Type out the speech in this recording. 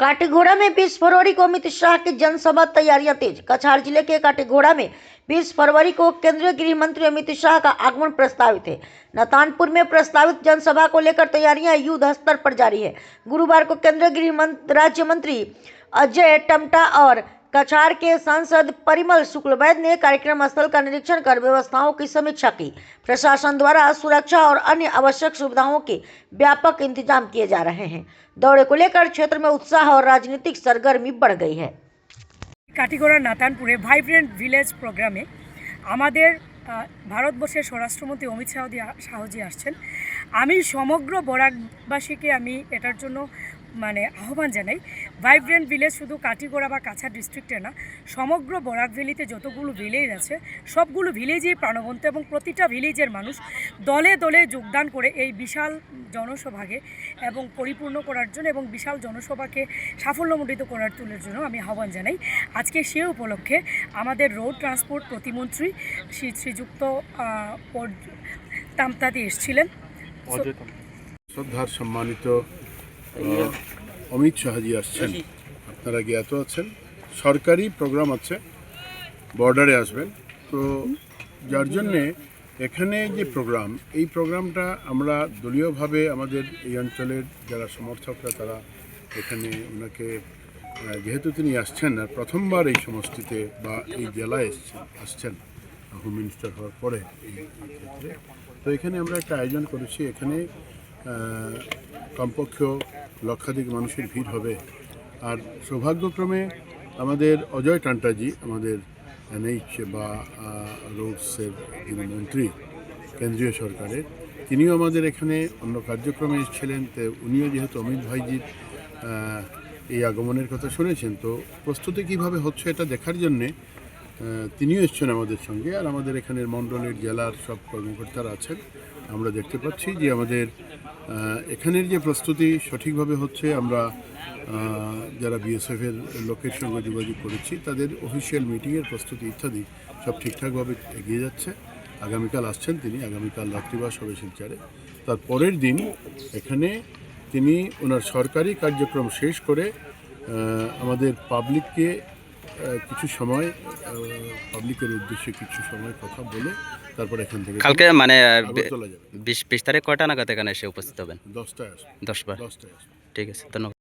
काटीगोड़ा में 20 फरवरी को अमित शाह की जनसभा तैयारियां तेज। कछार जिले के काटीगोड़ा में 20 फरवरी को केंद्रीय गृह मंत्री अमित शाह का आगमन प्रस्तावित है। नतानपुर में प्रस्तावित जनसभा को लेकर तैयारियां युद्ध स्तर पर जारी है। गुरुवार को केंद्रीय गृह राज्य मंत्री अजय टमटा और कछार के सांसद परिमल शुक्लवैद्य ने कार्यक्रम स्थल का निरीक्षण कर व्यवस्थाओं की समीक्षा की। प्रशासन द्वारा सुरक्षा और अन्य आवश्यक सुविधाओं के व्यापक इंतजाम किए जा रहे हैं। दौरे को लेकर क्षेत्र में उत्साह और राजनीतिक सरगर्मी बढ़ गई है। काटीगोड़ा नातानपुरे वाइब्रेंट विलेज प्रोग्रामे आमादेर भारतवर्षेर स्वराष्ट्रमंत्री अमित शाहजी आसছেন। আমি সমগ্র বরাকবাসীকে আমি এটার জন্য আহ্বান জানাই। ভাইব্রেন্ট ভিলেজ শুধু কাটিগোড়া বা কাছাড় ডিস্ট্রিক্টে না, সমগ্র বরাক ভ্যালিতে যতগুলো ভিলেজ আছে সবগুলো ভিলেজেই প্রাণবন্ত এবং প্রতিটা ভিলেজের মানুষ দলে দলে যোগদান করে এই বিশাল জনসভাকে এবং পরিপূর্ণ করার জন্য এবং বিশাল জনসভাকে সাফল্যমণ্ডিত করার জন্য আমি আহ্বান জানাই। আজকে সে উপলক্ষে আমাদের রোড ট্রান্সপোর্ট প্রতিমন্ত্রী শ্রীযুক্ত তামতাদি এসেছিলেন। শ্রদ্ধার সম্মানিত অমিত শাহজি আসছেন, আপনারা জ্ঞাত আছেন। সরকারি প্রোগ্রাম আছে, বর্ডারে আসবেন, তো যার জন্যে এখানে যে প্রোগ্রাম, এই প্রোগ্রামটা আমরা দলীয়ভাবে আমাদের এই অঞ্চলের যারা সমর্থকরা তারা এখানে ওনাকে যেহেতু তিনি আসছেন আর প্রথমবার এই সমষ্টিতে বা এই জেলায় আসছেন হোম মিনিস্টার হওয়ার পরে এই ক্ষেত্রে, তো এখানে আমরা একটা আয়োজন করেছি। এখানে কমপক্ষে লক্ষাধিক মানুষের ভিড় হবে। আর সৌভাগ্যক্রমে আমাদের অজয় টান্টাজি, আমাদের এনএইচ বা রোডসের যিনি মন্ত্রী কেন্দ্রীয় সরকারের, তিনিও আমাদের এখানে অন্য কার্যক্রমে এসেছিলেন। তো উনিও যেহেতু অমিত ভাইজির এই আগমনের কথা শুনেছেন, তো প্রস্তুতি কীভাবে হচ্ছে এটা দেখার জন্যে তিনিও এসছেন আমাদের সঙ্গে। আর আমাদের এখানের মণ্ডলের জেলার সব কর্মকর্তারা আছেন। আমরা দেখতে পাচ্ছি যে আমাদের এখানের যে প্রস্তুতি সঠিকভাবে হচ্ছে। আমরা যারা বিএসএফের লোকের সঙ্গে যোগাযোগ করেছি, তাদের অফিসিয়াল মিটিংয়ের প্রস্তুতি ইত্যাদি সব ঠিকঠাকভাবে এগিয়ে যাচ্ছে। আগামীকাল আসছেন তিনি, আগামীকাল রাত্রিবাস হবে শিলচরে। তার পরের দিন এখানে তিনি ওনার সরকারি কার্যক্রম শেষ করে আমাদের পাবলিককে কিছু সময় পাবলিকের উদ্দেশ্যে কিছু সময় কথা বলে তারপর এখান থেকে কালকে চলে যাবে। 20 তারিখ কয়টা নাগাদ এখানে এসে উপস্থিত হবেন? 10টায় আসবে। 10টায়। ঠিক আছে, ধন্যবাদ।